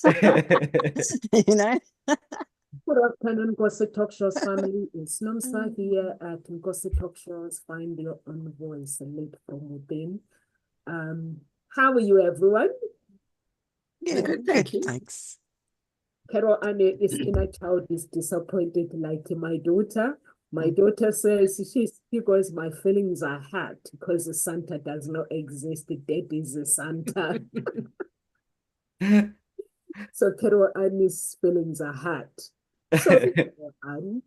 You know? Good afternoon, Gossip Talk Show's family. It's Nomsa here at Gossip Talk Show's Find Your Own Voice, a lead from within. How are you, everyone? Yeah, Good, good, thank you. thanks. Carol Anne, this inner child is disappointed like my daughter. My daughter says she goes, my feelings are hurt because the Santa does not exist. The dead is the Santa. So Carol Anne's feelings are hurt. Sorry, Carol Anne.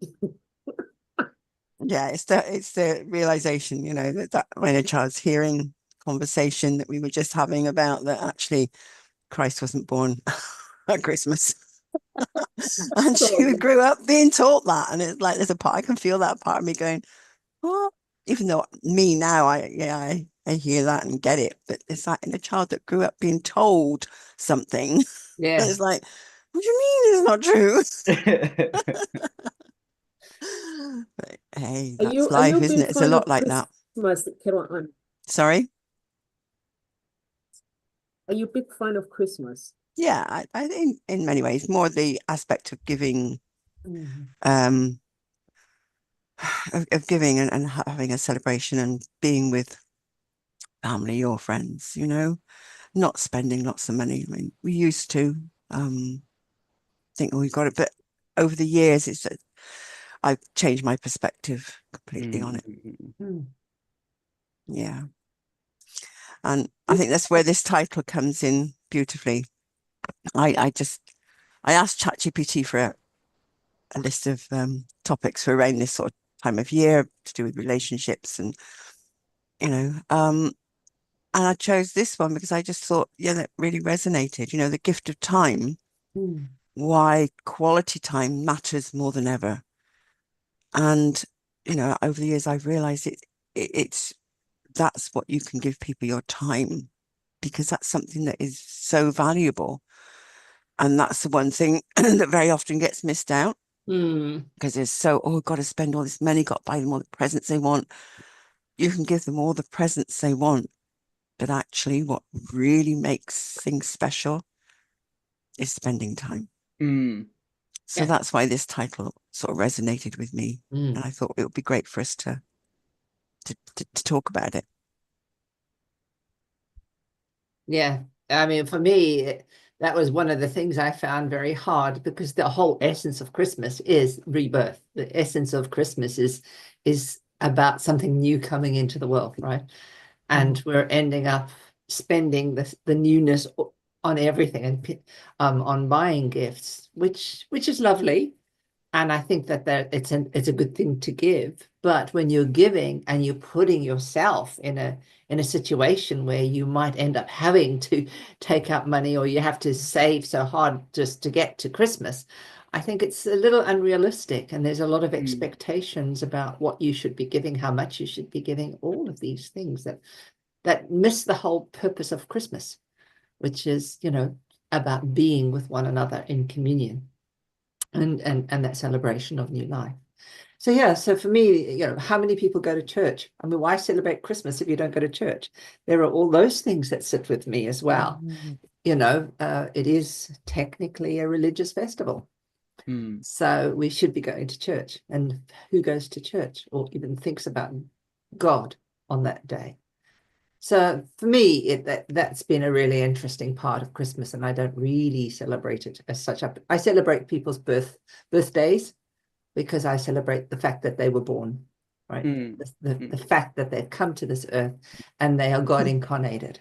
Yeah, it's the realization, you know, that when a child's hearing conversation that we were just having about that actually Christ wasn't born at Christmas. And she grew up being taught that. And it's like there's a part, I can feel that part of me going, what? Even though me now, I hear that and get it. But it's like in a child that grew up being told something. Yeah. It's like, what do you mean it's not true? But hey, that's life, isn't it? It's a lot like that. Sorry? Are you a big fan of Christmas? Yeah, I think in many ways, more the aspect of giving, of giving and having a celebration and being with family or friends, you know, not spending lots of money. I mean, we used to think, oh, we've got it, but over the years, I've changed my perspective completely on it. Yeah. And I think that's where this title comes in beautifully. I asked ChatGPT for a list of topics for around this sort of time of year to do with relationships and, you know, and I chose this one because I just thought, yeah, that really resonated, you know, the gift of time, why quality time matters more than ever. And, you know, over the years, I've realized that's what you can give people, your time, because that's something that is so valuable. And that's the one thing that very often gets missed out because there's got to spend all this money, got to buy them all the presents they want. You can give them all the presents they want, but actually what really makes things special is spending time. So that's why this title sort of resonated with me. And I thought it would be great for us to talk about it. Yeah, I mean, for me, that was one of the things I found very hard because the whole essence of Christmas is rebirth. The essence of Christmas is about something new coming into the world, right? And we're ending up spending the newness on everything and on buying gifts, which is lovely. And I think that it's a good thing to give. But when you're giving and you're putting yourself in a situation where you might end up having to take out money or you have to save so hard just to get to Christmas, I think it's a little unrealistic. And there's a lot of expectations about what you should be giving, how much you should be giving, all of these things that miss the whole purpose of Christmas, which is, you know, about being with one another in communion. And that celebration of new life. So yeah, so for me, you know, how many people go to church? I mean, why celebrate Christmas if you don't go to church? There are all those things that sit with me as well. You know, it is technically a religious festival. So we should be going to church. And who goes to church or even thinks about God on that day? So for me, that's been a really interesting part of Christmas, and I don't really celebrate it as such. I celebrate people's birthdays because I celebrate the fact that they were born, right? The fact that they've come to this earth and they are God incarnated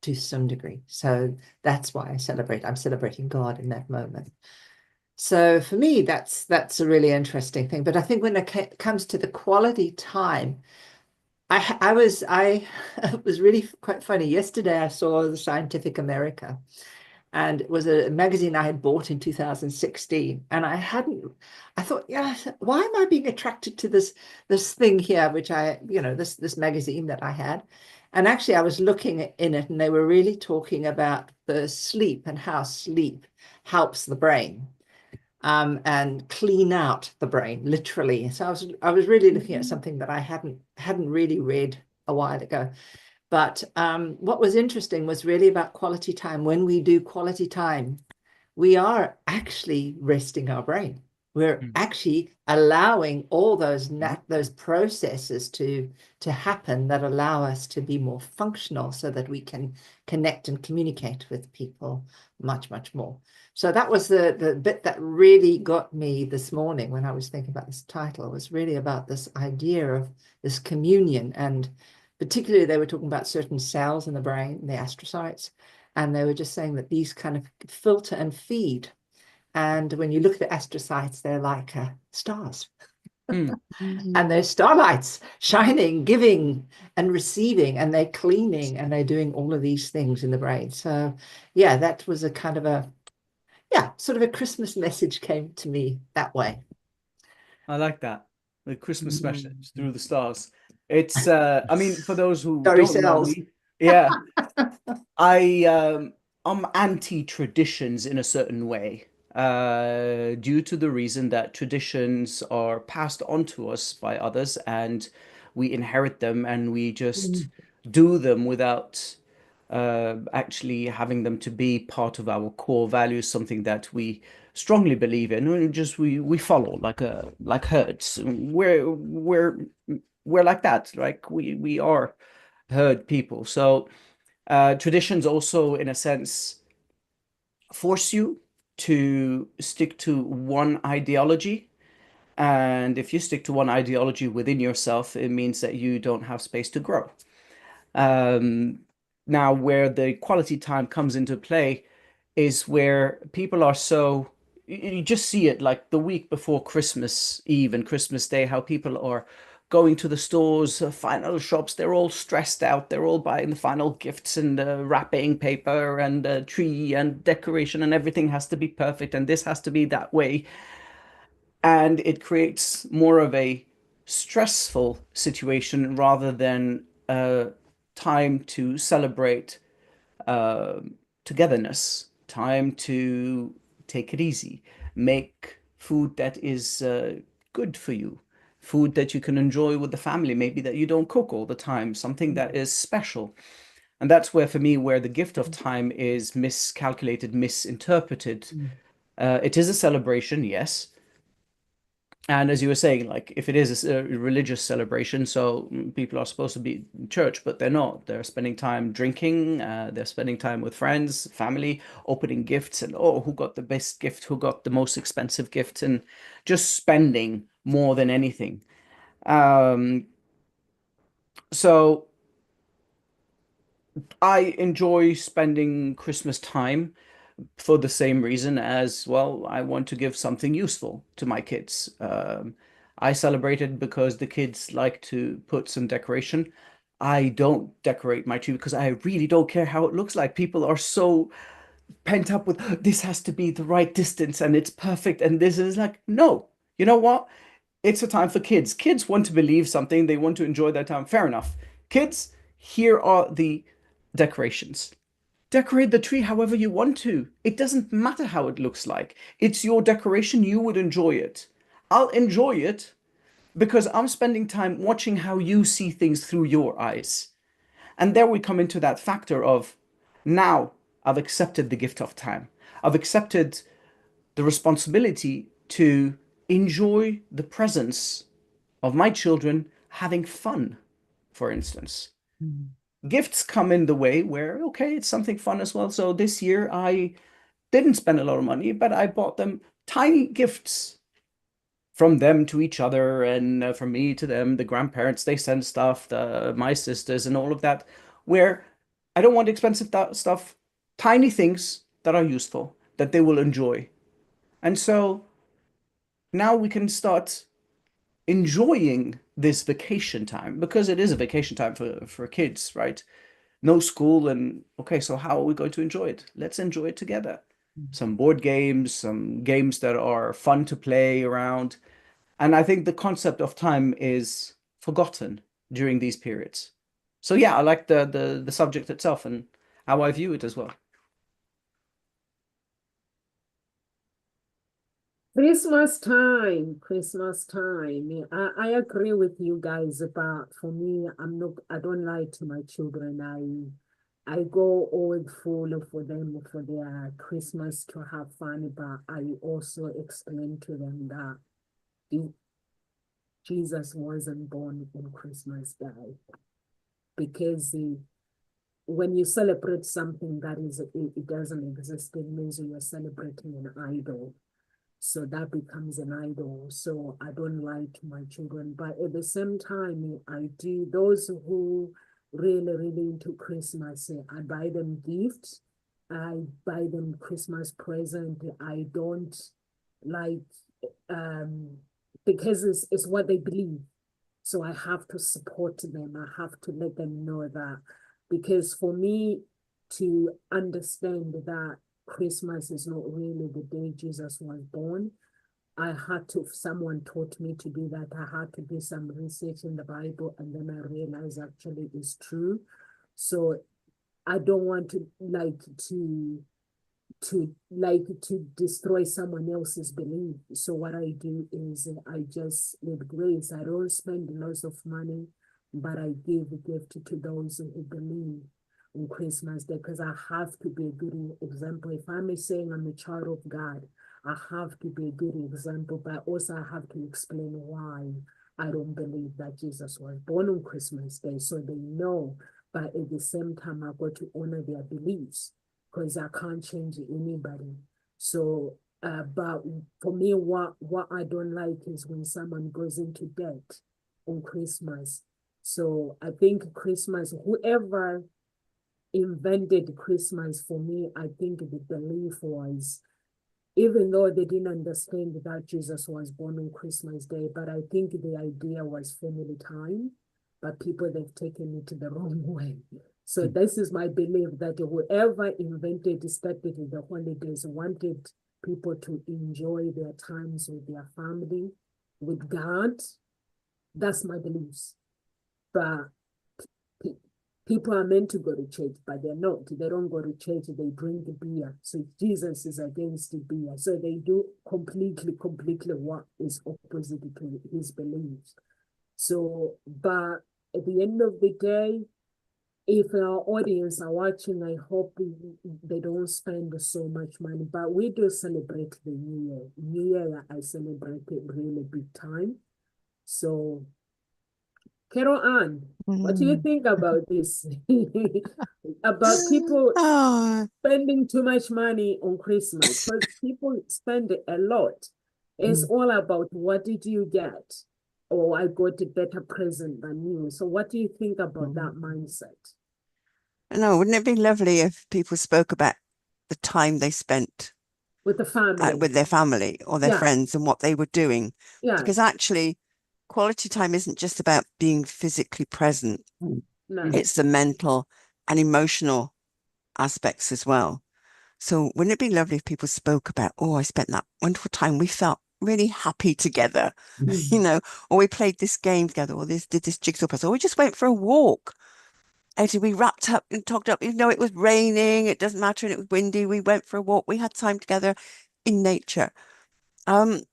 to some degree. So that's why I celebrate. I'm celebrating God in that moment. So for me, that's a really interesting thing. But I think when it comes to the quality time, it was really quite funny. Yesterday, I saw the Scientific America, and it was a magazine I had bought in 2016. And I thought, yeah, why am I being attracted to this thing here, which this magazine that I had. And actually, I was looking in it, and they were really talking about the sleep and how sleep helps the brain. And clean out the brain, literally. So I was really looking at something that I hadn't really read a while ago. But what was interesting was really about quality time. When we do quality time we are actually resting our brain. We're actually allowing all those processes to happen that allow us to be more functional so that we can connect and communicate with people much, much more. So that was the bit that really got me this morning when I was thinking about this title, was really about this idea of this communion. And particularly they were talking about certain cells in the brain, the astrocytes, and they were just saying that these kind of filter and feed. And when you look at the astrocytes, they're like stars. And they're starlights shining, giving and receiving, and they're cleaning, and they're doing all of these things in the brain. So yeah, that was a kind of sort of a Christmas message came to me that way. I like that. The Christmas message through the stars. It's I mean, for those who Starry don't know cells. me, yeah, I'm anti-traditions in a certain way, due to the reason that traditions are passed on to us by others, and we inherit them, and we just do them without actually having them to be part of our core values, something that we strongly believe in, and just we follow like herds. We're like that, like we are herd people. So traditions also, in a sense, force you to stick to one ideology. And if you stick to one ideology within yourself, it means that you don't have space to grow. Now, where the quality time comes into play is where people are so, you just see it like the week before Christmas Eve and Christmas Day, how people are going to the stores, final shops, they're all stressed out. They're all buying the final gifts and wrapping paper and tree and decoration, and everything has to be perfect and this has to be that way. And it creates more of a stressful situation rather than time to celebrate togetherness, time to take it easy, make food that is good for you, food that you can enjoy with the family, maybe that you don't cook all the time, something that is special. And that's where, for me, where the gift of time is miscalculated, misinterpreted. It is a celebration, yes. And as you were saying, like if it is a religious celebration, so people are supposed to be in church, but they're not. They're spending time drinking, they're spending time with friends, family, opening gifts, and oh, who got the best gift, who got the most expensive gift, and just spending more than anything. So I enjoy spending Christmas time for the same reason as, well, I want to give something useful to my kids. I celebrated because the kids like to put some decoration. I don't decorate my tree because I really don't care how it looks like. People are so pent up with this has to be the right distance and it's perfect. And this is like, no, you know what? It's a time for kids. Kids want to believe something, they want to enjoy their time. Fair enough. Kids, here are the decorations. Decorate the tree however you want to. It doesn't matter how it looks like. It's your decoration. You would enjoy it. I'll enjoy it because I'm spending time watching how you see things through your eyes. And there we come into that factor of, now I've accepted the gift of time. I've accepted the responsibility to enjoy the presence of my children having fun, for instance. Gifts come in the way where, okay, it's something fun as well. So this year I didn't spend a lot of money, but I bought them tiny gifts from them to each other, and from me to them. The grandparents, they send stuff, my sisters and all of that, where I don't want expensive stuff, tiny things that are useful, that they will enjoy. And so now we can start enjoying this vacation time, because it is a vacation time for kids, right? No school, and okay, so how are we going to enjoy it? Let's enjoy it together. Some board games, some games that are fun to play around. And I think the concept of time is forgotten during these periods. So yeah, I like the subject itself and how I view it as well. Christmas time, Christmas time. I agree with you guys, but for me, I don't lie to my children. I go all full for them for their Christmas to have fun, but I also explain to them that Jesus wasn't born on Christmas Day, because when you celebrate something that it doesn't exist, it means you are celebrating an idol. So that becomes an idol. So I don't lie to my children. But at the same time, I do, those who really into Christmas, I buy them gifts. I buy them Christmas present. I don't like, because it's what they believe. So I have to support them. I have to let them know that, because for me to understand that Christmas is not really the day Jesus was born, I had to, someone taught me to do that. I had to do some research in the Bible, and then I realized actually it's true. So I don't want to to destroy someone else's belief. So what I do is I just, with grace, I don't spend lots of money, but I give a gift to those who believe on Christmas Day, because I have to be a good example. If I'm saying I'm a child of God, I have to be a good example, but also I have to explain why I don't believe that Jesus was born on Christmas Day, so they know. But at the same time, I've got to honor their beliefs, because I can't change anybody. So, but for me, what I don't like is when someone goes into debt on Christmas. So I think Christmas, whoever invented Christmas, for me, I think the belief was, even though they didn't understand that Jesus was born on Christmas Day, but I think the idea was family time, but people, they've taken it the wrong way. So this is my belief, that whoever started the holidays wanted people to enjoy their times with their family, with God. That's my beliefs. But people are meant to go to church, but they're not. They don't go to church, they drink beer. So Jesus is against the beer. So they do completely what is opposite to his beliefs. So, but at the end of the day, if our audience are watching, I hope they don't spend so much money. But we do celebrate the New Year. New Year, I celebrate it really big time. So, Carol Ann, what do you think about this? About people spending too much money on Christmas? Because people spend a lot. It's all about, what did you get? Or I got a better present than you. So what do you think about that mindset? No, wouldn't it be lovely if people spoke about the time they spent With the family. with their family or their friends and what they were doing? Yeah. Because actually, quality time isn't just about being physically present. No. It's the mental and emotional aspects as well. So wouldn't it be lovely if people spoke about, oh, I spent that wonderful time. We felt really happy together, you know, or we played this game together, or did this jigsaw puzzle, or we just went for a walk. Actually, we wrapped up and talked up, even though it was raining, it doesn't matter, and it was windy. We went for a walk. We had time together in nature. Well,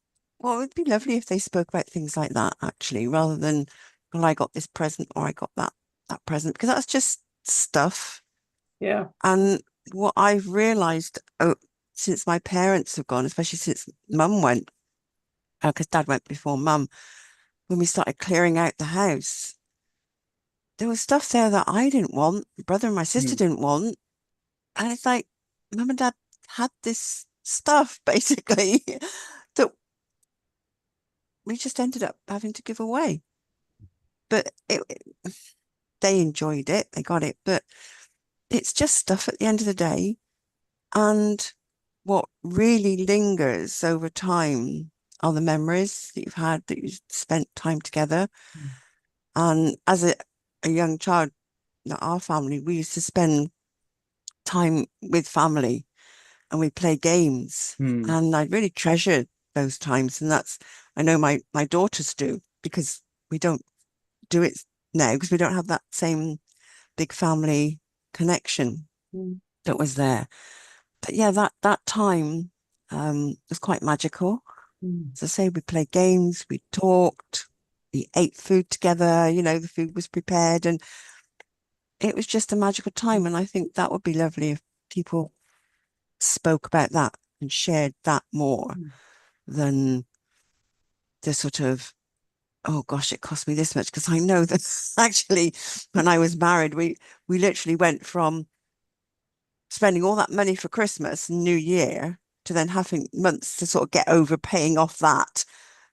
it would be lovely if they spoke about things like that, actually, rather than, well, I got this present or I got that present, because that's just stuff. Yeah. And what I've realized since my parents have gone, especially since mum went, because dad went before mum, when we started clearing out the house, there was stuff there that I didn't want, my brother and my sister didn't want. And it's like, mum and dad had this stuff basically that we just ended up having to give away. But they enjoyed it, they got it, but it's just stuff at the end of the day. And what really lingers over time are the memories that you've had, that you've spent time together. And as a young child, our family, we used to spend time with family and we play games. And I really treasure those times. And I know my daughters do, because we don't do it now because we don't have that same big family connection that was there. But yeah, that time was quite magical. As I say, we played games, we talked, we ate food together, the food was prepared, and it was just a magical time. And I think that would be lovely if people spoke about that and shared that more than the sort of, oh gosh, it cost me this much. Because I know that actually when I was married, we literally went from spending all that money for Christmas and New Year to then having months to sort of get over paying off that.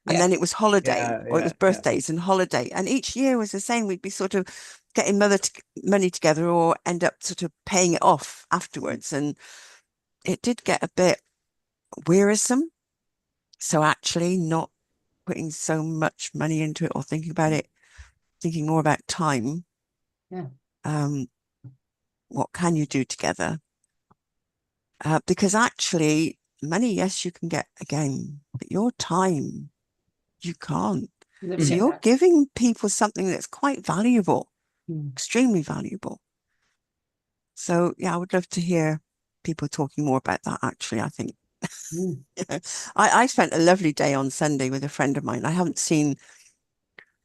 And Yeah. then it was holiday, Yeah, or it was yeah, birthdays and holiday. And each year was the same. We'd be sort of getting money together or end up sort of paying it off afterwards. And it did get a bit wearisome. So actually not putting so much money into it or thinking about it, thinking more about time. Yeah. What can you do together? Because actually money, yes, you can get again, but your time, you can't. Never So get you're that. giving people something that's quite valuable, Mm. extremely valuable. So yeah, I would love to hear people talking more about that. Actually, I think Mm. I spent a lovely day on Sunday with a friend of mine I haven't seen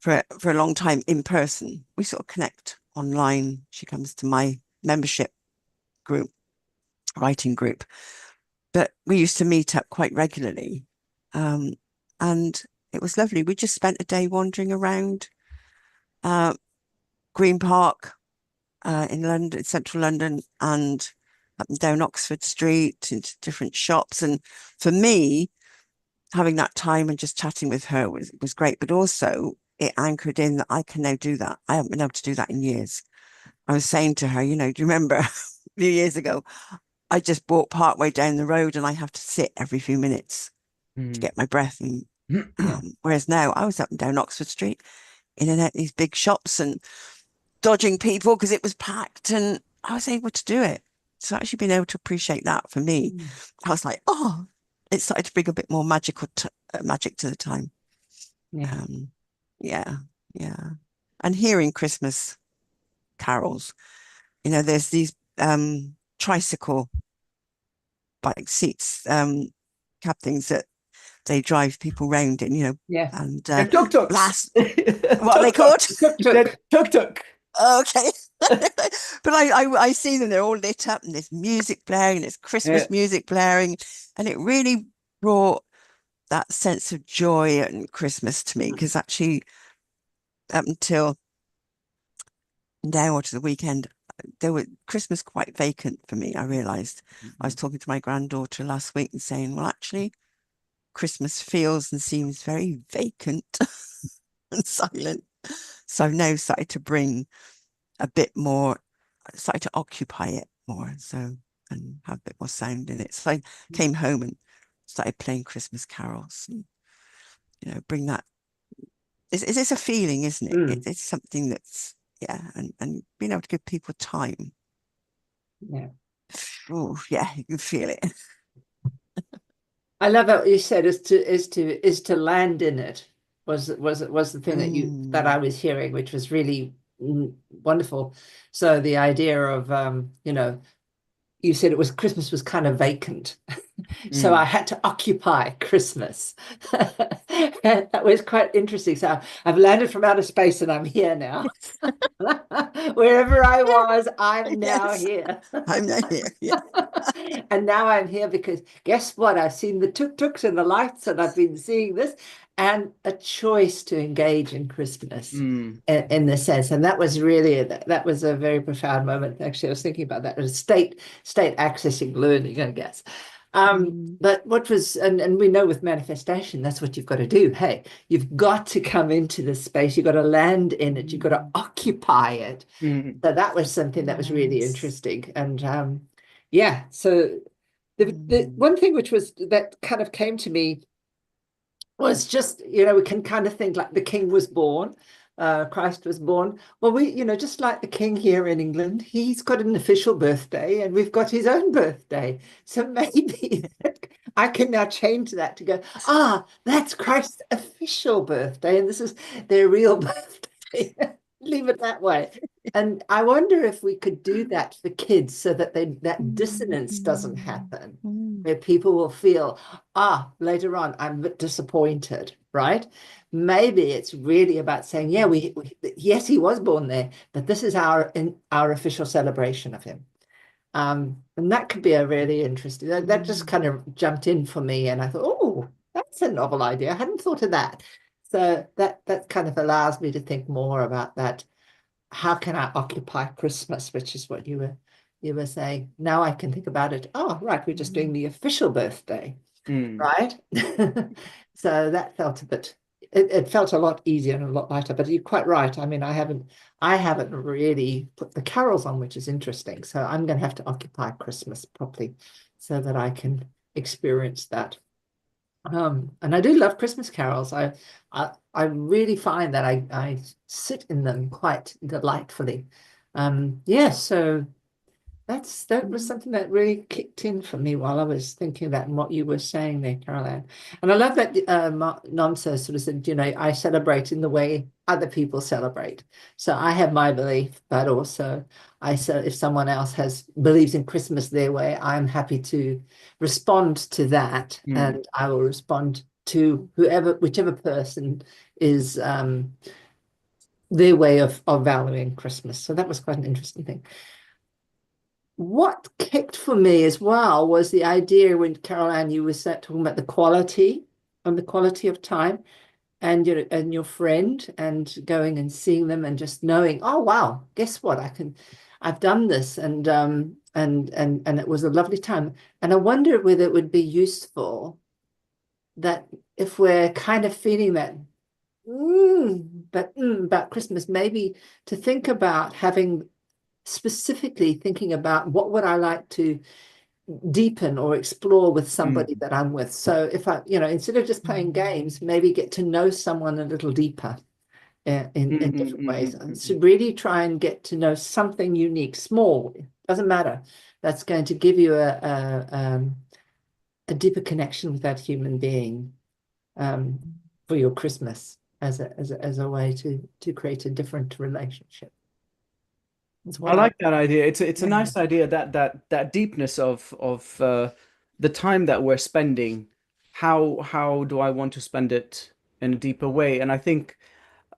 for a long time in person. We sort of connect online. She comes to my membership group, writing group, but we used to meet up quite regularly. And it was lovely. We just spent a day wandering around Green Park in London, central London, and up and down Oxford Street into different shops. And for me, having that time and just chatting with her was great. But also it anchored in that I can now do that. I haven't been able to do that in years. I was saying to her, do you remember a few years ago, I just walked part way down the road and I have to sit every few minutes to get my breath. And whereas now I was up and down Oxford Street, in and out these big shops and dodging people because it was packed, and I was able to do it. So actually being able to appreciate that for me, I was like, oh, it started to bring a bit more magic to the time. Yeah. Yeah, yeah. And hearing Christmas carols, there's these tricycle bike seats, cab things that they drive people round in, Yeah. and tuk-tuks. blast. What are they called? Tuk-tuk. Tuk-tuk. Okay. But I see them, they're all lit up and there's music blaring and it's Christmas music blaring, and it really brought that sense of joy and Christmas to me, because actually up until now or to the weekend, there were Christmas quite vacant for me. I realized I was talking to my granddaughter last week and saying, well, actually Christmas feels and seems very vacant and silent. So I've now started to bring a bit more, started to occupy it more, so, and have a bit more sound in it. So I came home and started playing Christmas carols and, bring that. It's a feeling, isn't it? It's something that's, yeah, and being able to give people time. Yeah. Oh, yeah, you can feel it. I love what you said, is to land in it was the thing that I was hearing, which was really wonderful. So the idea of you said Christmas was kind of vacant. So I had to occupy Christmas. And that was quite interesting. So I've landed from outer space and I'm here now. Wherever I was, I'm now Yes. here. I'm not here. Yeah. And now I'm here because guess what? I've seen the tuk-tuks and the lights, and I've been seeing this, and a choice to engage in Christmas in the sense. And that was really, that was a very profound moment. Actually, I was thinking about that as state accessing learning, I guess. But what was, and we know with manifestation, that's what you've got to do. Hey, you've got to come into this space. You've got to land in it. You've got to occupy it. So that was something that was really interesting. And yeah, so the one thing that kind of came to me was just, we can kind of think like the king was born, Christ was born. Well, we, just like the king here in England, he's got an official birthday and we've got his own birthday. So maybe I can now change that to go, that's Christ's official birthday and this is their real birthday. Leave it that way. And I wonder if we could do that for kids so that that dissonance doesn't happen, where people will feel, later on, I'm a bit disappointed right? Maybe it's really about saying, yeah, yes, he was born there, but this is our official celebration of him. And that could be a really interesting, that just kind of jumped in for me. And I thought, oh, that's a novel idea. I hadn't thought of that. So that kind of allows me to think more about that. How can I occupy Christmas, which is what you were saying. Now I can think about it. Oh, right, we're just doing the official birthday, right? So that felt a bit, it felt a lot easier and a lot lighter, but you're quite right. I mean, I haven't really put the carols on, which is interesting. So I'm going to have to occupy Christmas properly so that I can experience that. And I do love Christmas carols. I really find that I sit in them quite delightfully. Yeah, so that was something that really kicked in for me while I was thinking about what you were saying there, Caroline. And I love that Namsa sort of said, I celebrate in the way other people celebrate. So I have my belief, but also if someone else believes in Christmas their way, I'm happy to respond to that, and I will respond to whichever person is their way of valuing Christmas. So that was quite an interesting thing. What kicked for me as well was the idea when Caroline, you were talking about the quality of time, and your friend, and going and seeing them and just knowing, oh wow, guess what? I've done this, and it was a lovely time. And I wonder whether it would be useful that if we're kind of feeling that about Christmas, maybe to think about specifically thinking about what would I like to deepen or explore with somebody that I'm with. So if I, instead of just playing games, maybe get to know someone a little deeper in different ways. So really try and get to know something unique, small, doesn't matter. That's going to give you a deeper connection with that human being for your Christmas as a way to create a different relationship. I like that idea. It's a nice idea, that deepness of the time that we're spending. How do I want to spend it in a deeper way? And I think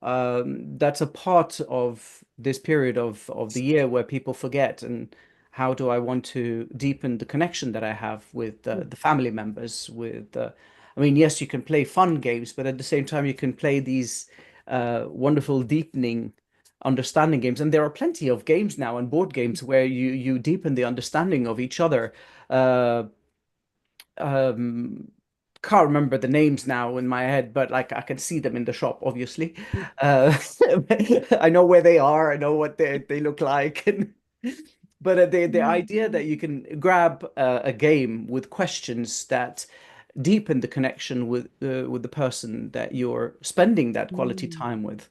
that's a part of this period of the year where people forget. And how do I want to deepen the connection that I have with the family members? I mean, yes, you can play fun games, but at the same time, you can play these wonderful deepening understanding games. And there are plenty of games now and board games where you deepen the understanding of each other. Can't remember the names now in my head, but like I can see them in the shop, obviously. I know where they are. I know what they look like. But the idea that you can grab a game with questions that deepen the connection with the person that you're spending that quality time with.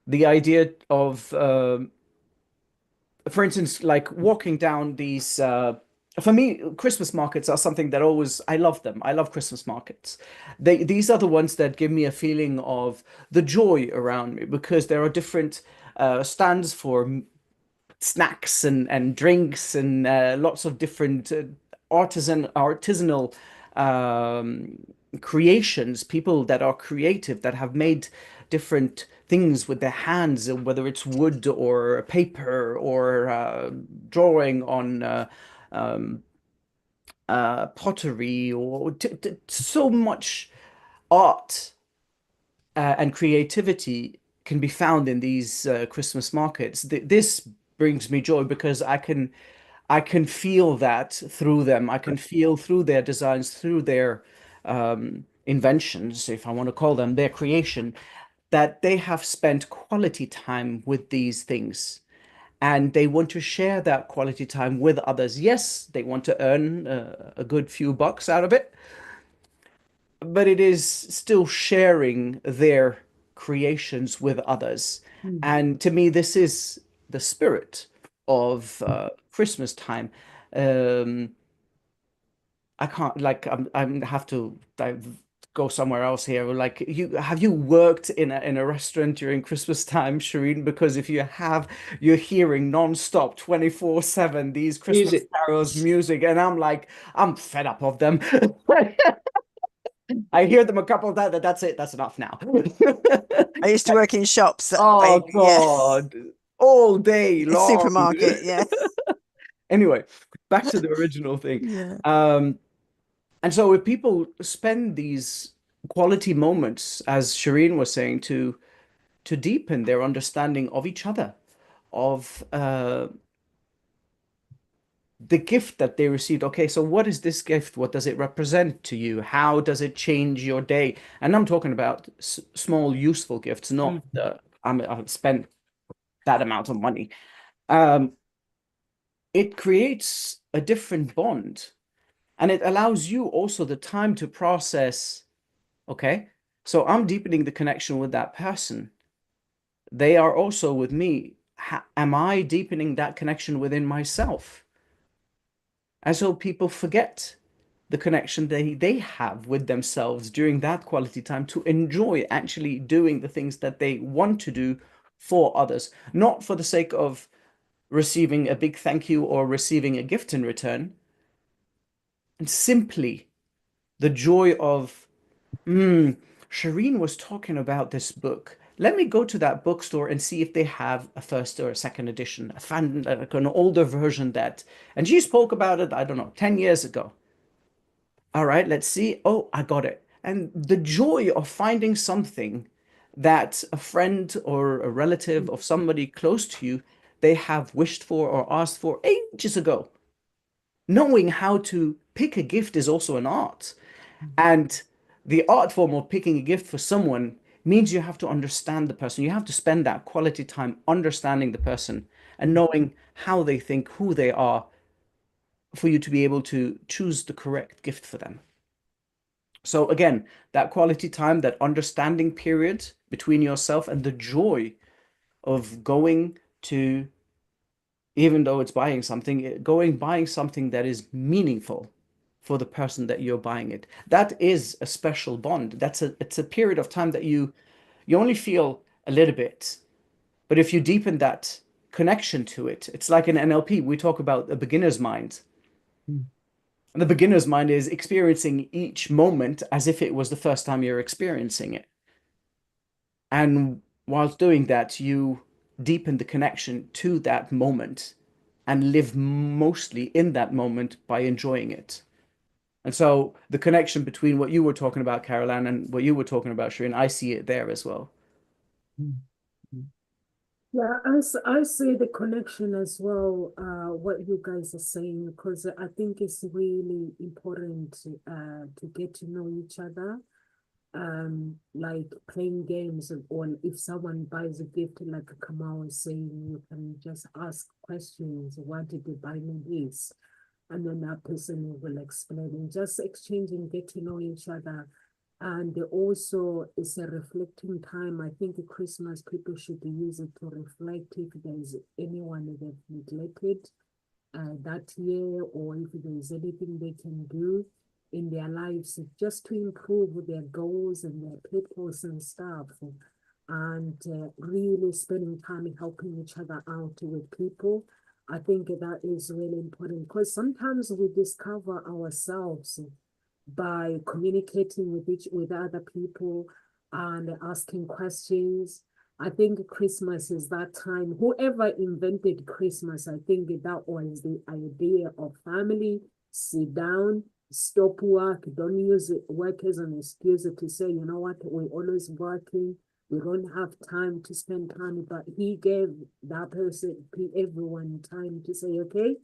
The idea of, for instance, like walking down these, for me, Christmas markets are something that I love them. I love Christmas markets. These are the ones that give me a feeling of the joy around me, because there are different stands for snacks and drinks and lots of different artisanal creations, people that are creative, that have made different things with their hands, whether it's wood or paper or drawing on pottery, or so much art and creativity can be found in these Christmas markets. This brings me joy because I can feel that through them. I can feel through their designs, through their inventions, if I want to call them, their creation, that they have spent quality time with these things. And they want to share that quality time with others. Yes, they want to earn a good few bucks out of it, but it is still sharing their creations with others. And to me, this is the spirit of Christmas time. I can't, like, I'm have to go somewhere else here. Like, have you worked in a restaurant during Christmas time, Shireen? Because if you have, you're hearing non-stop 24/7 these Christmas Music. carols, music, and I'm fed up of them. I hear them a couple of times. That's it. That's enough now. I used to work in shops. Oh Yeah. God, all day long. Supermarket, yeah. Anyway, back to the original thing. Yeah. And so if people spend these quality moments, as Shireen was saying, to deepen their understanding of each other, of the gift that they received. Okay, so what is this gift? What does it represent to you? How does it change your day? And I'm talking about small, useful gifts, not I've spent that amount of money. It creates a different bond, and it allows you also the time to process. Okay, so I'm deepening the connection with that person. They are also with me. Am I deepening that connection within myself? And so people forget the connection they have with themselves during that quality time to enjoy actually doing the things that they want to do for others, not for the sake of receiving a big thank you or receiving a gift in return, and simply the joy of, Shireen was talking about this book. Let me go to that bookstore and see if they have a first or a second edition, like an older version that, and she spoke about it, I don't know, 10 years ago. All right, let's see. Oh, I got it. And the joy of finding something that a friend or a relative of somebody close to you, they have wished for or asked for ages ago. Knowing how to pick a gift is also an art. And the art form of picking a gift for someone means you have to understand the person. You have to spend that quality time understanding the person and knowing how they think, who they are, for you to be able to choose the correct gift for them. So again, that quality time, that understanding period between yourself, and the joy of going to, even though it's buying something, buying something that is meaningful for the person that you're buying it. That is a special bond. It's a period of time that you only feel a little bit. But if you deepen that connection to it, it's like in NLP, we talk about a beginner's mind. And the beginner's mind is experiencing each moment as if it was the first time you're experiencing it. And whilst doing that, you deepen the connection to that moment and live mostly in that moment by enjoying it. And so the connection between what you were talking about, Caroline, and what you were talking about, Shireen, I see it there as well. Yeah, I see the connection as well, what you guys are saying, because I think it's really important to get to know each other. Like playing games, or if someone buys a gift, like Kamal was saying, you can just ask questions. Why did they buy me this? And then that person will explain, and just exchanging, get to know each other. And also, it's a reflecting time. I think Christmas, people should use it to reflect if there's anyone they've neglected that year, or if there's anything they can do in their lives just to improve their goals and their purpose and stuff. And really spending time helping each other out with people. I think that is really important, because sometimes we discover ourselves by communicating with other people and asking questions. I think Christmas is that time. Whoever invented Christmas, I think that was the idea of family. Sit down, stop work. Don't use work as an excuse to say, you know what, we're always working. We don't have time to spend time. But he gave that person, everyone, time to say, okay,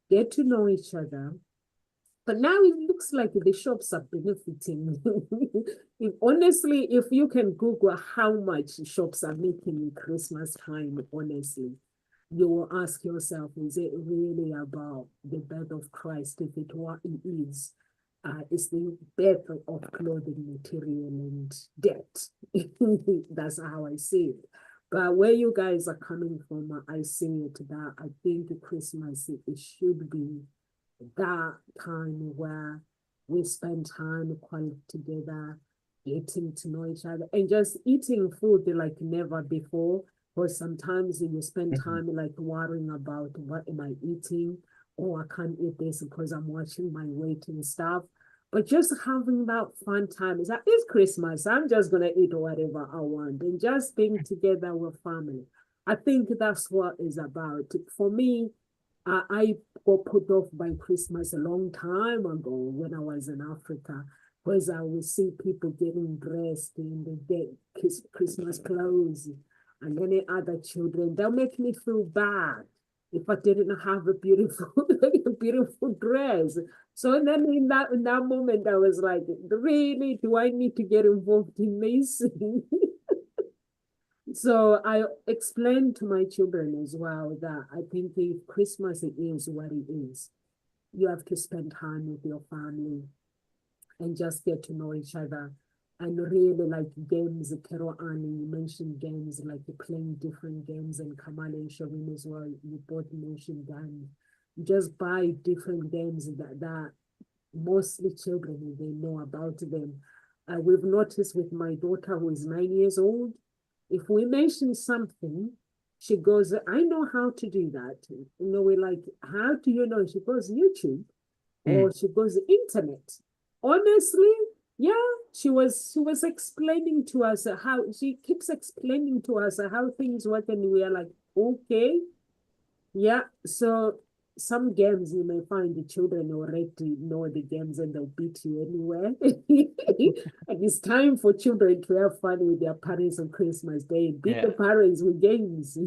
get to know each other. But now it looks like the shops are benefiting. Honestly, if you can Google how much shops are making in Christmas time, honestly, you will ask yourself, is it really about the birth of Christ? If it is, it's the birth of clothing material and debt. That's how I see it. But where you guys are coming from, I see it that I think Christmas, it should be that time where we spend time quite together, getting to know each other, and just eating food like never before. Because sometimes you spend time like worrying about what am I eating, or I can't eat this because I'm watching my weight and stuff. But just having that fun time. It's Christmas. I'm just gonna eat whatever I want and just being together with family. I think that's what it's about. For me, I got put off by Christmas a long time ago when I was in Africa, because I would see people getting dressed in the Christmas clothes and any other children. That make me feel bad if I didn't have a beautiful, a beautiful dress. So then in that moment, I was like, really, do I need to get involved in this? So I explained to my children as well that I think if Christmas is what it is, you have to spend time with your family and just get to know each other. And really like games, Carol Annie, you mentioned games, like playing different games, and Kamala and Shavin as well, you both mentioned games. You just buy different games that mostly children, they know about them. We've noticed with my daughter who is 9 years old, if we mention something, she goes, I know how to do that. We're like, how do you know? She goes, YouTube, or she goes, internet. Honestly, yeah, she was explaining to us she keeps explaining to us how things work, and we are like, okay, yeah. So some games you may find the children already know the games and they'll beat you anywhere. And it's time for children to have fun with their parents on Christmas Day and beat the parents with games.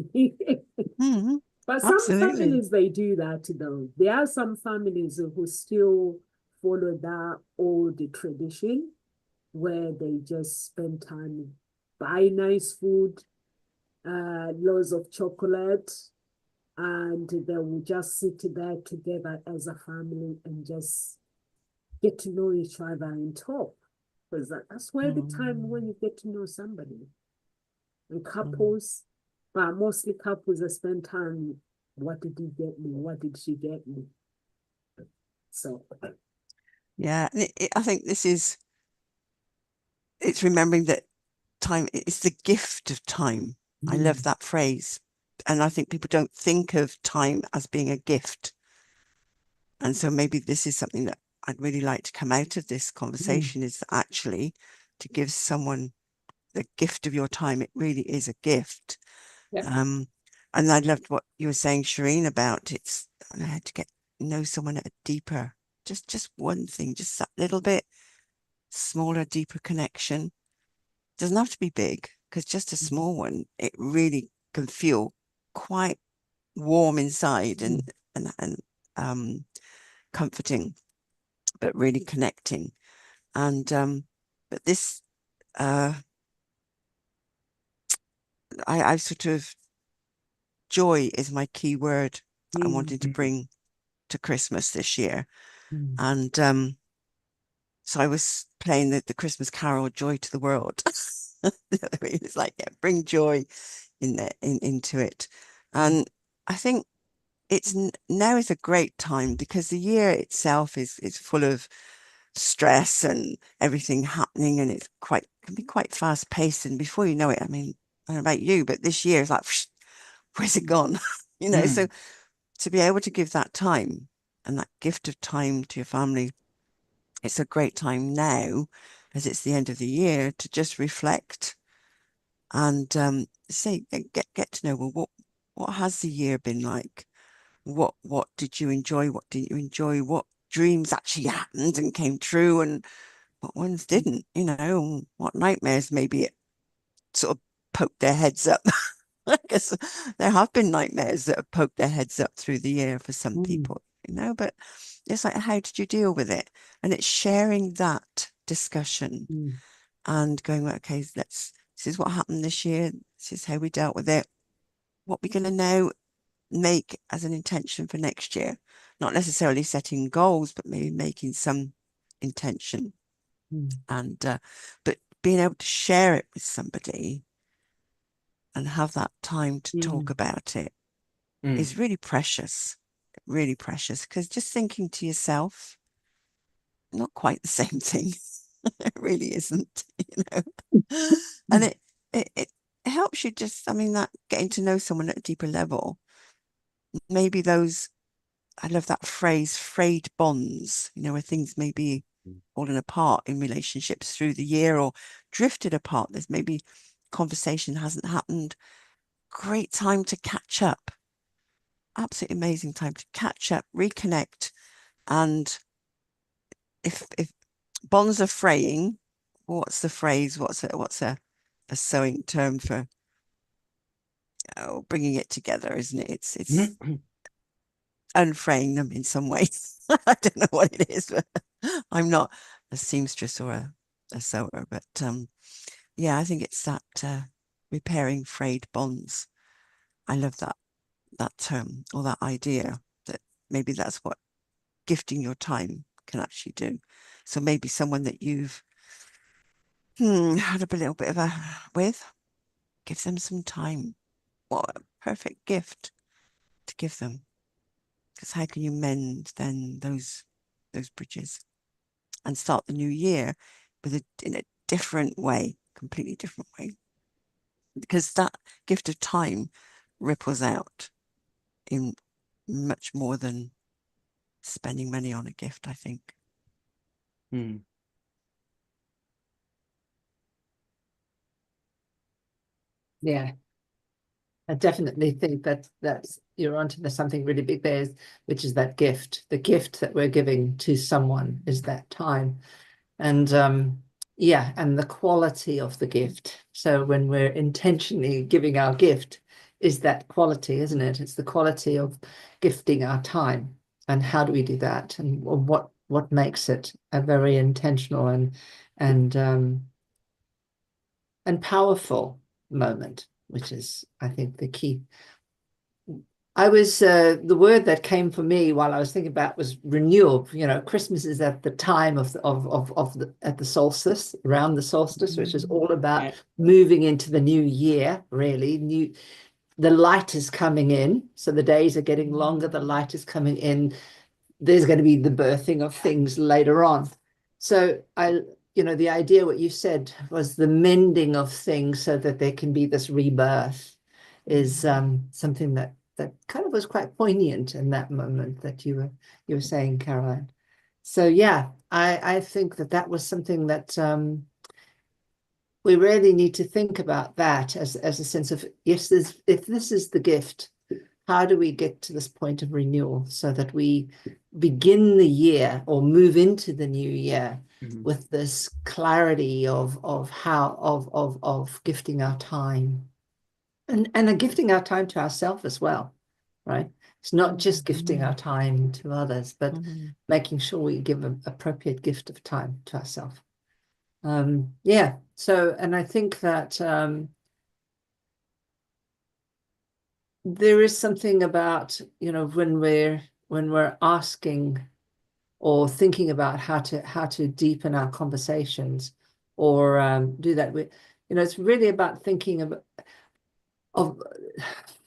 But some Absolutely. families, they do that though. There are some families who still follow that old tradition where they just spend time, buy nice food, loads of chocolate, and they will just sit there together as a family and just get to know each other and talk. Because that's where the time when you get to know somebody. And couples, but mostly couples that spend time, what did he get me? What did she get me? So Yeah, I think it's remembering that time is the gift of time. I love that phrase. And I think people don't think of time as being a gift. And so maybe this is something that I'd really like to come out of this conversation, is actually to give someone the gift of your time. It really is a gift. And I loved what you were saying, Shireen, about I had to get know someone at a deeper, just one thing, just that little bit smaller, deeper connection. Doesn't have to be big, because just a small one, it really can feel quite warm inside and comforting, but really connecting. And but this I sort of, joy is my key word I wanted to bring to Christmas this year. And so I was playing the Christmas carol, Joy to the World. It's like, bring joy into it. And I think now is a great time, because the year itself is full of stress and everything happening, and can be quite fast paced. And before you know it, I mean, I don't know about you, but this year is like, where's it gone? So to be able to give that time and that gift of time to your family, it's a great time now, as it's the end of the year, to just reflect and say, get to know, well, what has the year been like? What did you enjoy? What didn't you enjoy? What dreams actually happened and came true, and what ones didn't? What nightmares maybe it sort of poked their heads up. I guess there have been nightmares that have poked their heads up through the year for some people, but it's like, how did you deal with it? And it's sharing that discussion and going, well, okay, this is what happened this year. This is how we dealt with it. What we're going to now make as an intention for next year, not necessarily setting goals, but maybe making some intention. And but being able to share it with somebody and have that time to talk about it is really precious, because just thinking to yourself, not quite the same thing. It really isn't, and it helps you just, that getting to know someone at a deeper level. Maybe I love that phrase, frayed bonds, where things maybe fallen apart in relationships through the year or drifted apart. There's maybe conversation hasn't happened. Great time to catch up. Absolutely amazing time to catch up, reconnect. And if bonds are fraying, what's the phrase? What's a sewing term for bringing it together, isn't it? It's unfraying them in some way. I don't know what it is, but I'm not a seamstress or a sewer, but yeah, I think it's that repairing frayed bonds. I love that term or that idea, that maybe that's what gifting your time can actually do. So maybe someone that you've had a little bit of a with, give them some time. What a perfect gift to give them. Because how can you mend then those bridges and start the new year in a different way, completely different way? Because that gift of time ripples out in much more than spending money on a gift, I think. Yeah, I definitely think that's you're onto something really big there, which is that gift. The gift that we're giving to someone is that time. And yeah, and the quality of the gift. So when we're intentionally giving our gift, is that quality, isn't it? It's the quality of gifting our time. And how do we do that? And what makes it a very intentional and powerful moment, which is, I think, the key. The word that came for me while I was thinking about was renewal. You know, Christmas is at the time at the solstice, around the solstice, which is all about moving into the new year, really. The light is coming in, so the days are getting longer, the light is coming in. There's going to be the birthing of things later on. So the idea, what you said, was the mending of things so that there can be this rebirth is something that kind of was quite poignant in that moment that you were saying, Caroline. So yeah, I think that was something that we really need to think about, that as a sense of, yes, if this is the gift, how do we get to this point of renewal so that we begin the year or move into the new year with this clarity of gifting our time and gifting our time to ourselves as well, right? It's not just gifting our time to others, but making sure we give an appropriate gift of time to ourselves. Yeah. So, and I think that there is something about, when we're asking or thinking about how to deepen our conversations or do that, it's really about thinking of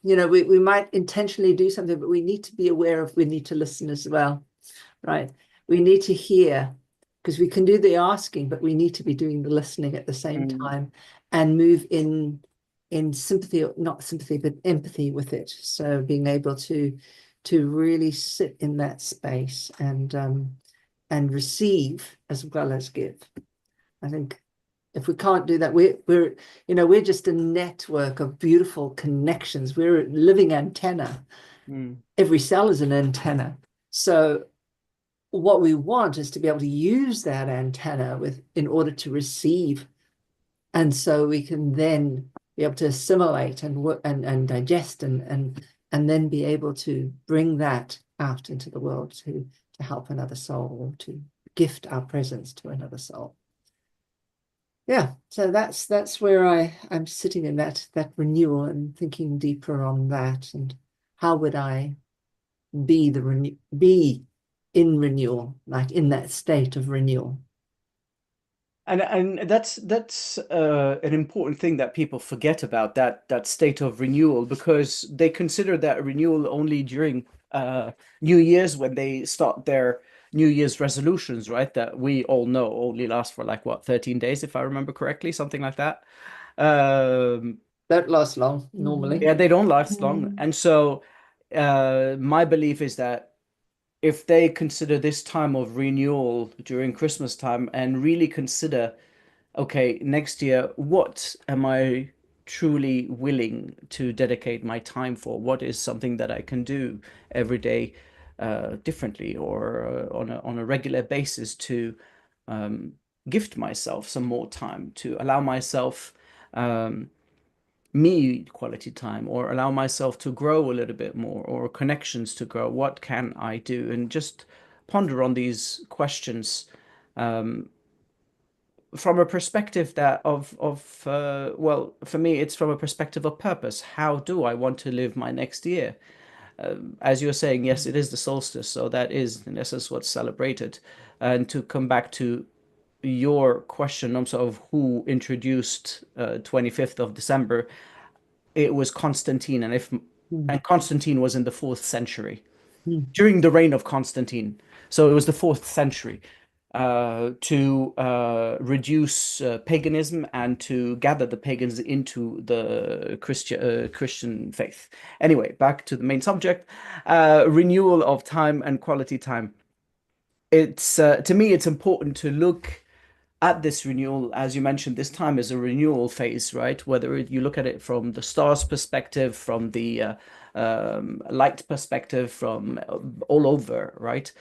we might intentionally do something, but we need to be aware we need to listen as well, right? We need to hear, because we can do the asking, but we need to be doing the listening at the same time and move in sympathy, not sympathy, but empathy with it. So being able to really sit in that space and receive as well as give. I think if we can't do that, we're just a network of beautiful connections. We're a living antenna. Every cell is an antenna. So what we want is to be able to use that antenna in order to receive, and so we can then be able to assimilate and work and digest and then be able to bring that out into the world to help another soul or to gift our presence to another soul. Yeah, so that's where I'm sitting in that renewal and thinking deeper on that, and how would I be in renewal, like in that state of renewal. And that's an important thing that people forget about, that state of renewal, because they consider that renewal only during New Year's, when they start their New Year's resolutions, right? That we all know only last for 13 days, if I remember correctly, something like that. Don't last long normally. Yeah, they don't last long. And so my belief is that if they consider this time of renewal during Christmas time and really consider, okay, next year, what am I truly willing to dedicate my time for? What is something that I can do every day differently, or on a regular basis to gift myself some more time, to allow myself me quality time, or allow myself to grow a little bit more, or connections to grow. What can I do? And just ponder on these questions from a perspective that well, for me, it's from a perspective of purpose. How do I want to live my next year? As you're saying, yes, it is the solstice, so that is in essence what's celebrated. And to come back to your question on sort of who introduced 25th of December, it was Constantine, and Constantine was in the 4th century, during the reign of Constantine. So it was the 4th century, to reduce paganism and to gather the pagans into the Christian faith. Anyway, back to the main subject, renewal of time and quality time. It's to me, it's important to look at this renewal, as you mentioned. This time is a renewal phase, right? Whether you look at it from the stars perspective, from the light perspective, from all over, right?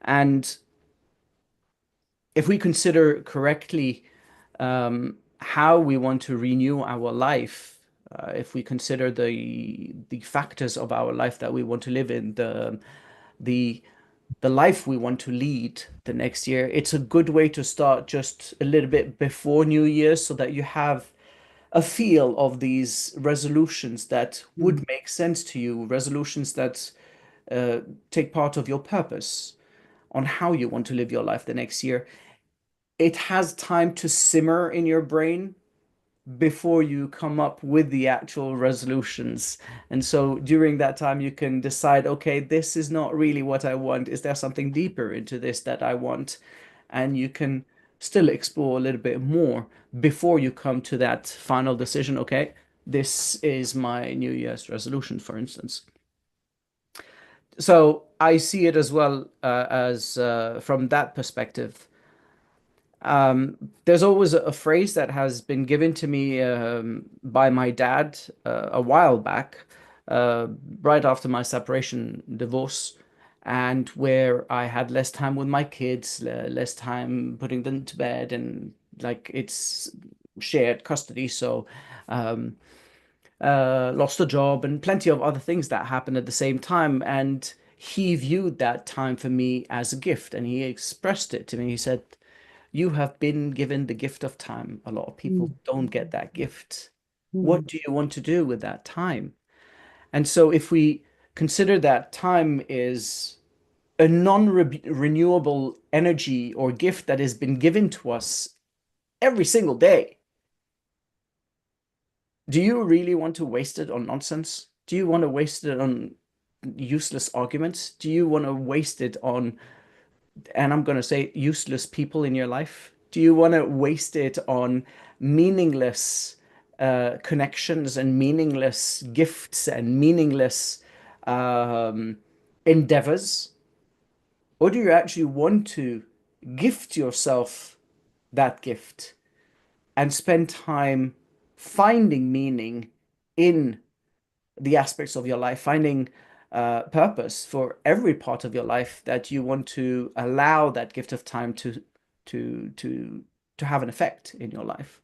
And if we consider correctly how we want to renew our life, if we consider the factors of our life that we want to live in, the life we want to lead the next year, it's a good way to start just a little bit before New Year's, so that you have a feel of these resolutions that would make sense to you, resolutions that take part of your purpose on how you want to live your life the next year. It has time to simmer in your brain before you come up with the actual resolutions. And so during that time, you can decide, okay, this is not really what I want. Is there something deeper into this that I want? And you can still explore a little bit more before you come to that final decision. Okay, this is my New Year's resolution, for instance. So I see it as well, as from that perspective. There's always a phrase that has been given to me by my dad a while back, right after my separation, divorce, and where I had less time with my kids, less time putting them to bed, and like it's shared custody. So lost a job and plenty of other things that happened at the same time. And he viewed that time for me as a gift, and he expressed it to me. He said, you have been given the gift of time. A lot of people don't get that gift. What do you want to do with that time? And so if we consider that time is a non-renewable energy or gift that has been given to us every single day, do you really want to waste it on nonsense? Do you want to waste it on useless arguments? Do you want to waste it on, and I'm going to say, useless people in your life? Do you want to waste it on meaningless connections and meaningless gifts and meaningless endeavors? Or do you actually want to gift yourself that gift and spend time finding meaning in the aspects of your life, finding purpose for every part of your life, that you want to allow that gift of time to have an effect in your life?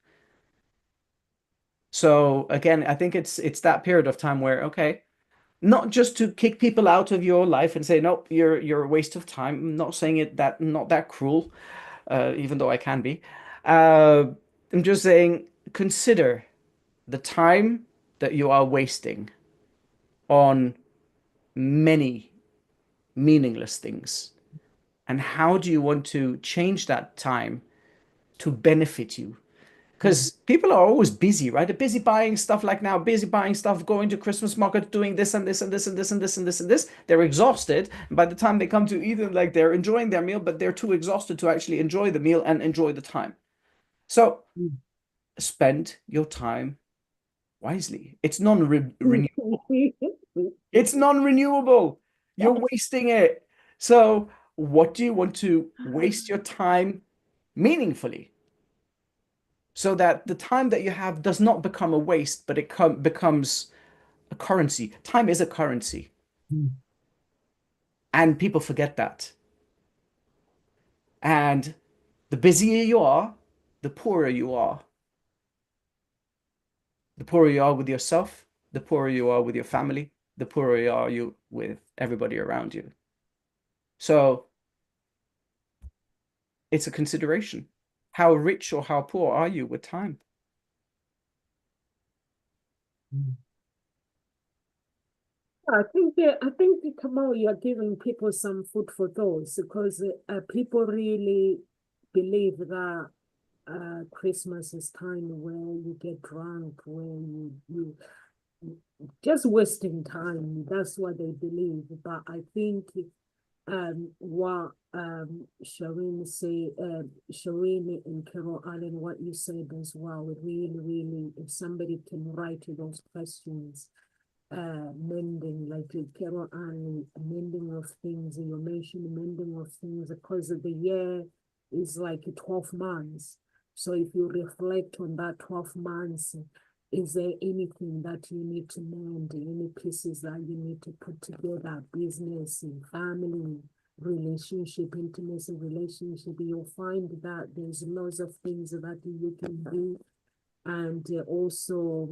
So again, I think it's that period of time where, okay, not just to kick people out of your life and say, nope, you're a waste of time. I'm not saying it that, not that cruel, even though I can be. I'm just saying, consider the time that you are wasting on many meaningless things, and how do you want to change that time to benefit you? Because people are always busy, right? They're busy buying stuff, like now, busy buying stuff, going to Christmas market, doing this and this and this and this and this and this and this. They're exhausted. And by the time they come to eat, like they're enjoying their meal, but they're too exhausted to actually enjoy the meal and enjoy the time. So spend your time wisely. It's non-renewable. It's non-renewable. You're wasting it. So what do you want to waste your time meaningfully? So that the time that you have does not become a waste, but it becomes a currency. Time is a currency. And people forget that. And the busier you are, the poorer you are. The poorer you are with yourself, the poorer you are with your family, the poorer you are with everybody around you. So it's a consideration. How rich or how poor are you with time? I think Kamal, you're giving people some food for thought because people really believe that Christmas is time where you get drunk, where you just wasting time. That's what they believe. But I think what Shireen and Carol Allen, what you said as well, really, if somebody can write those questions, mending, like Carol Allen, mending of things, you mentioned mending of things, because of the year is like 12 months. So if you reflect on that 12 months, is there anything that you need to mend, any pieces that you need to put together, business and family, relationship, intimacy, relationship? You'll find that there's lots of things that you can do. And also,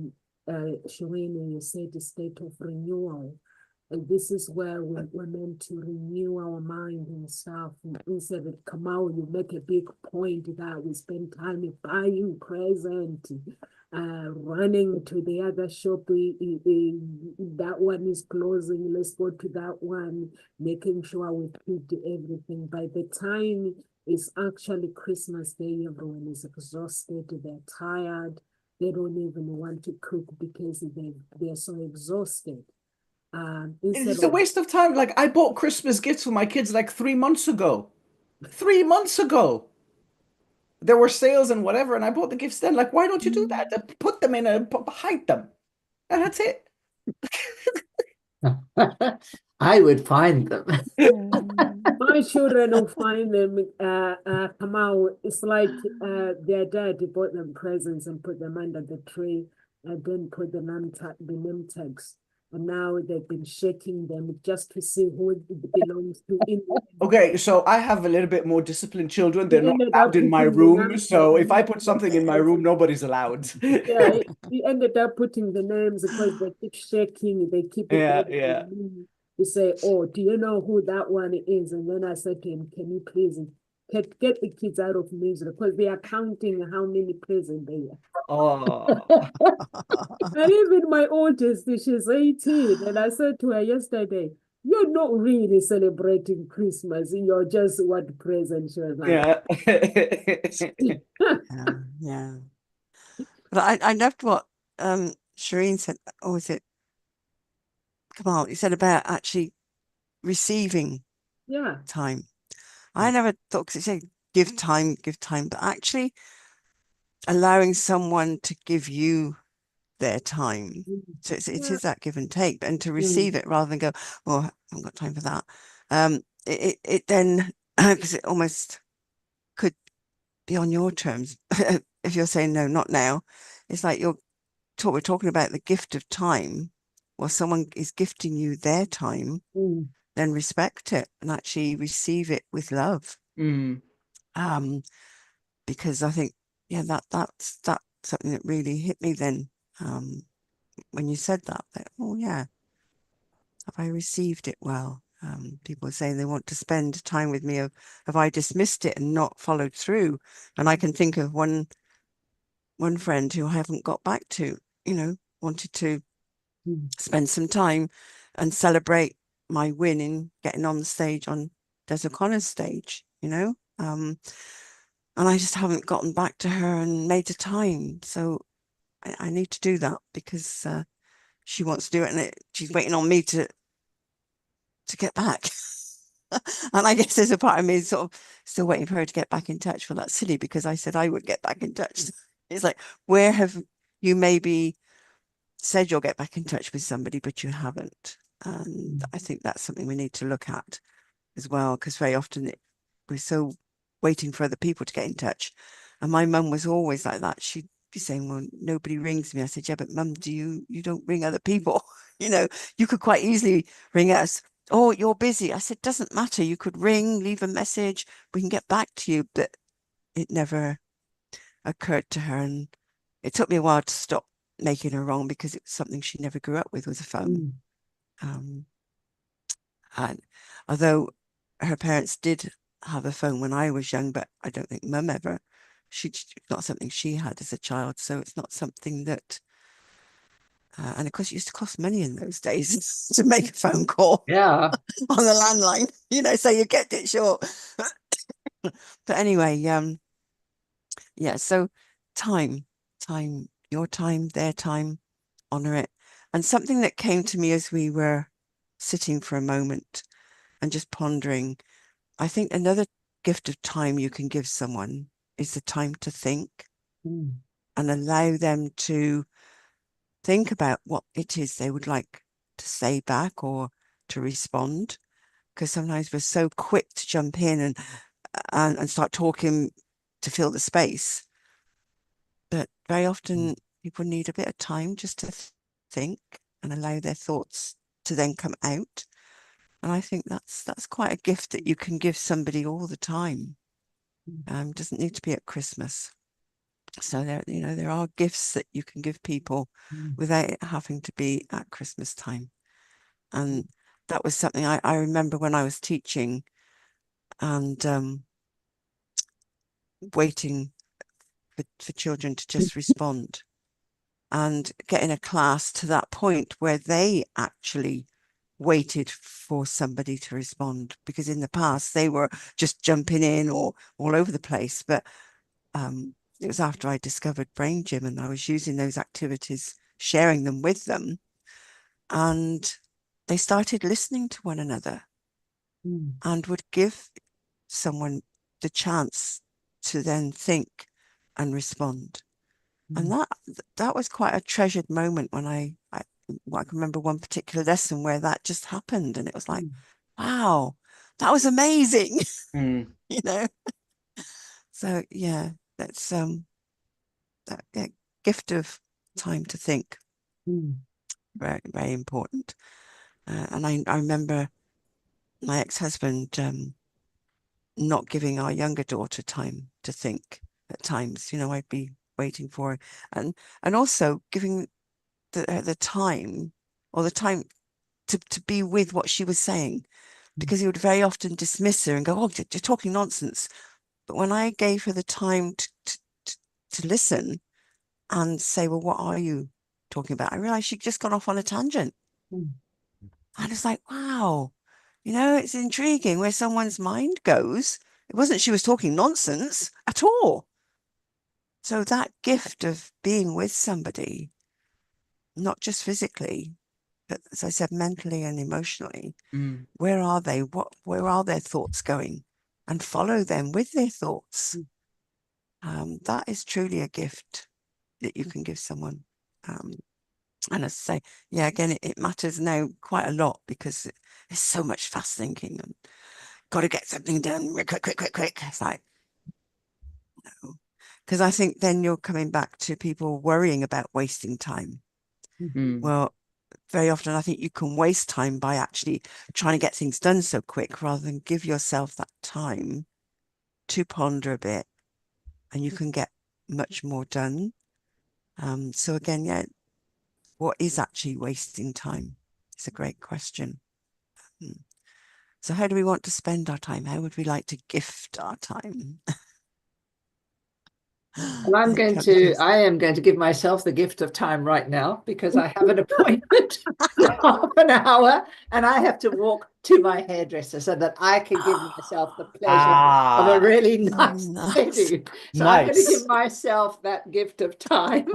Shireen, you said the state of renewal. And this is where we're meant to renew our mind and stuff. And instead of come out, you make a big point that we spend time buying present, running to the other shop. That one is closing. Let's go to that one, making sure we keep everything. By the time it's actually Christmas Day, everyone is exhausted, they're tired, they don't even want to cook because they're so exhausted. It's a waste of time. Like, I bought Christmas gifts for my kids like 3 months ago. 3 months ago. There were sales and whatever, and I bought the gifts then. Like, why don't you do that? Put them in hide them. And that's it. I would find them. My children will find them come out. It's like their dad bought them presents and put them under the tree and then put the name tags. And now they've been shaking them just to see who it belongs to. Okay, so I have a little bit more disciplined children. They're not ended allowed up in my putting the room. names So of if I put something in my room, nobody's allowed. Yeah, he ended up putting the names because they keep shaking, they keep it Yeah, ready yeah. for me to say, oh, do you know who that one is? And then I said to him, can you please get the kids out of misery because they are counting how many presents they are. Oh. And even my oldest, she's 18. And I said to her yesterday, you're not really celebrating Christmas. You're just what present. She was like, Yeah. Yeah. But I loved what Shireen said. Or was it Kamal? You said about actually receiving yeah. time. I never thought, because it said give time, but actually allowing someone to give you their time. So it is that give and take, and to receive it rather than go, oh, I haven't got time for that. It then, because it almost could be on your terms. If you're saying no, not now, it's like we're talking about the gift of time. Well, someone is gifting you their time, then respect it and actually receive it with love. Because I think, yeah, that's something that really hit me then, when you said that, oh yeah, have I received it well? People are saying they want to spend time with me. Have I dismissed it and not followed through? And I can think of one friend who I haven't got back to, wanted to spend some time and celebrate my win in getting on the stage on Des O'Connor's stage, and I just haven't gotten back to her and made the time. So I need to do that because she wants to do it, and she's waiting on me to get back. And I guess there's a part of me sort of still waiting for her to get back in touch. Well, that's silly because I said I would get back in touch. It's like, where have you maybe said you'll get back in touch with somebody, but you haven't? And I think that's something we need to look at. as well, because very often we're so waiting for other people to get in touch. And my mum was always like that. She'd be saying, well, nobody rings me. I said, yeah, but mum, you don't ring other people. You could quite easily ring us. Oh, you're busy. I said, doesn't matter. You could ring, leave a message. We can get back to you. But it never occurred to her. And it took me a while to stop making her wrong, because it was something she never grew up with, was a phone. And although her parents did have a phone when I was young, but I don't think mum ever. It's not something she had as a child, so it's not something that. And of course, it used to cost money in those days to make a phone call Yeah. on the landline, so you kept it short. But anyway, yeah. So time, your time, their time, honor it. And something that came to me as we were sitting for a moment and just pondering, I think another gift of time you can give someone is the time to think and allow them to think about what it is they would like to say back or to respond. Because sometimes we're so quick to jump in and start talking to fill the space. But very often people need a bit of time just to think and allow their thoughts to then come out. And I think that's quite a gift that you can give somebody all the time. Doesn't need to be at Christmas. So there are gifts that you can give people without it having to be at Christmas time. And that was something I remember when I was teaching and waiting for children to just respond, and getting a class to that point where they actually waited for somebody to respond, because in the past they were just jumping in or all over the place. But it was after I discovered Brain Gym and I was using those activities, sharing them with them, and they started listening to one another and would give someone the chance to then think and respond. And that was quite a treasured moment when I can remember one particular lesson where that just happened, and it was like, wow, that was amazing. So yeah, that's that gift of time to think, very, very important. And I remember my ex-husband not giving our younger daughter time to think at times. I'd be waiting for her, and also giving the time, or the time to be with what she was saying, because he would very often dismiss her and go, oh, you're talking nonsense. But when I gave her the time to listen and say, well, what are you talking about? I realized she'd just gone off on a tangent. And it's like, wow, it's intriguing where someone's mind goes. It wasn't she was talking nonsense at all. So that gift of being with somebody, not just physically, but as I said, mentally and emotionally, where are they? Where are their thoughts going? And follow them with their thoughts. That is truly a gift that you can give someone. And as I say, yeah, again, it matters now quite a lot, because there's so much fast thinking and got to get something done quick. It's like, no. Because I think then you're coming back to people worrying about wasting time. Well, very often I think you can waste time by actually trying to get things done so quick, rather than give yourself that time to ponder a bit, and you can get much more done. So again, yeah, what is actually wasting time? It's a great question. So how do we want to spend our time? How would we like to gift our time? Well, I am going to give myself the gift of time right now, because I have an appointment for half an hour and I have to walk to my hairdresser so that I can give myself the pleasure of a really nice hairdo. So I'm going to give myself that gift of time.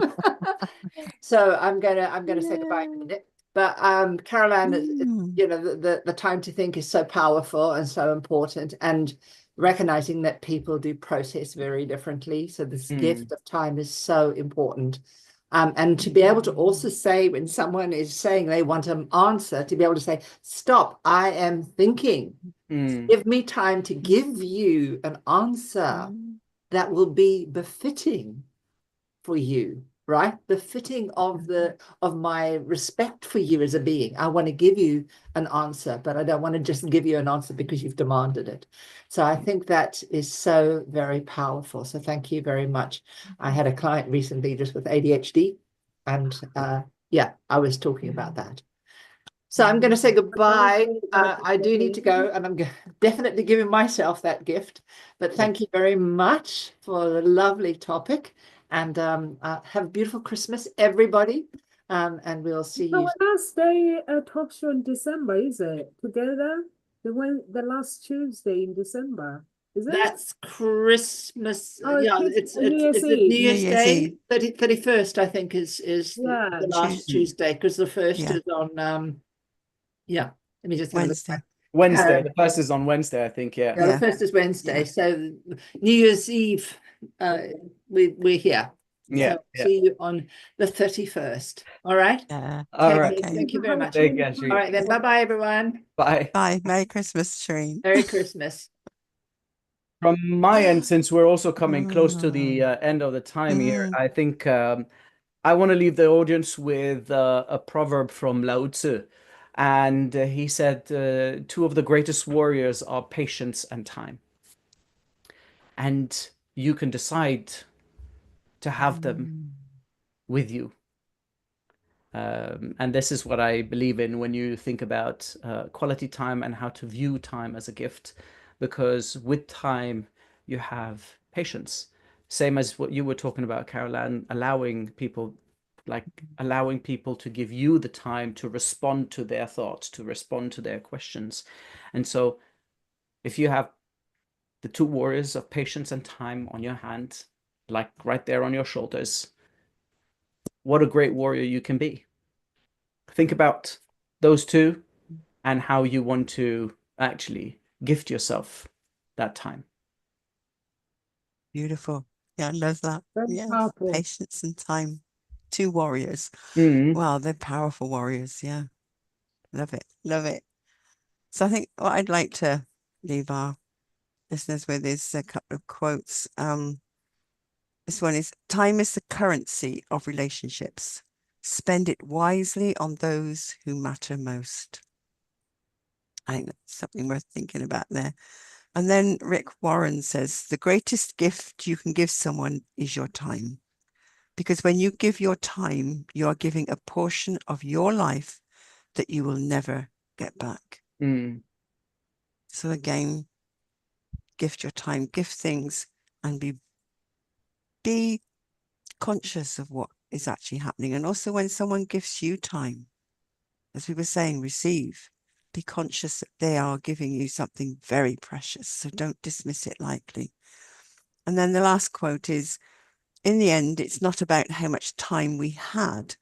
So I'm gonna say goodbye in a minute. But Caroline, the time to think is so powerful and so important, and recognizing that people do process very differently. So this gift of time is so important. And to be able to also say, when someone is saying they want an answer, to be able to say, stop, I am thinking. Mm. Give me time to give you an answer that will be befitting for you, right? Befitting of my respect for you as a being. I want to give you an answer, but I don't want to just give you an answer because you've demanded it. So I think that is so very powerful. So thank you very much. I had a client recently just with ADHD, and yeah, I was talking about that. So I'm going to say goodbye. I do need to go, and I'm definitely giving myself that gift. But thank you very much for the lovely topic, and have a beautiful Christmas, everybody. And we'll see you. Our last day talk show in December, is it? Together, the last Tuesday in December, is it? That's Christmas. Oh, Yeah, it's it's New Year's New Eve. Year's New Year's Day, Eve. 31st, I think, is Yeah. the last Tuesday, because the first Yeah. is on yeah. Let me just have a look. Wednesday. Wednesday. The first is on Wednesday, I think. Yeah. Yeah, Yeah. the first is Wednesday. Yeah. So New Year's Eve, we're here. Yeah. So see you on the 31st. All right. Yeah. All right. Okay. Thank you very much. Take care, Shireen. All right, then. Bye-bye, everyone. Bye. Bye. Merry Christmas, Shireen. Merry Christmas. From my end, since we're also coming close to the end of the time here, I think I want to leave the audience with a proverb from Lao Tzu. And he said, two of the greatest warriors are patience and time. And you can decide to have them with you. And this is what I believe in when you think about quality time and how to view time as a gift. Because with time, you have patience. Same as what you were talking about, Caroline, allowing people to give you the time to respond to their thoughts, to respond to their questions. And so if you have the two warriors of patience and time on your hand, like right there on your shoulders, what a great warrior you can be. Think about those two and how you want to actually gift yourself that time. Beautiful. Yeah, I love that. Very Yes. powerful. Patience and time. Two warriors. Mm-hmm. Wow, they're powerful warriors. Yeah. Love it. Love it. So I think what I'd like to leave our listeners with is a couple of quotes. This one is, time is the currency of relationships. Spend it wisely on those who matter most. I think that's something worth thinking about there. And then Rick Warren says, the greatest gift you can give someone is your time. Because when you give your time, you are giving a portion of your life that you will never get back. Mm. So again, gift your time, gift things, and be conscious of what is actually happening. And also when someone gives you time, as we were saying, receive, be conscious that they are giving you something very precious. So don't dismiss it lightly. And then the last quote is, in the end, it's not about how much time we had,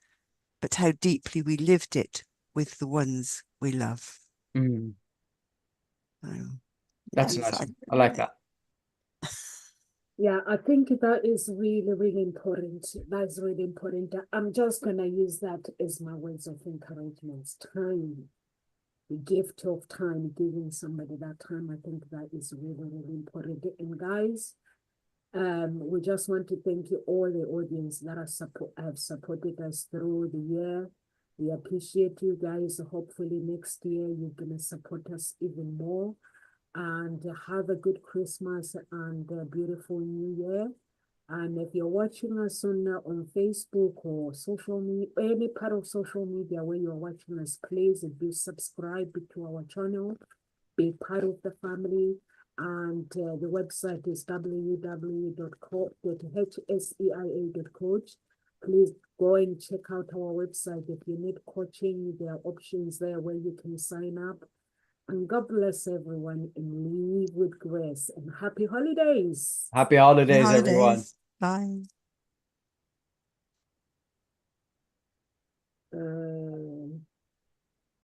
but how deeply we lived it with the ones we love. Mm. So, That's yes, nice. I like that. Yeah, I think that is really, really important. That's really important. I'm just going to use that as my words of encouragement. Time, the gift of time, giving somebody that time. I think that is really, really important. And guys, we just want to thank you all the audience that have supported us through the year. We appreciate you guys. Hopefully next year you're going to support us even more. And have a good Christmas and a beautiful New Year. And if you're watching us on Facebook or social media, any part of social media where you're watching us, please do subscribe to our channel, be part of the family. And the website is www.hseia.coach. Please go and check out our website. If you need coaching, there are options there where you can sign up. And God bless everyone and live with grace and happy holidays. Happy holidays, everyone. Bye.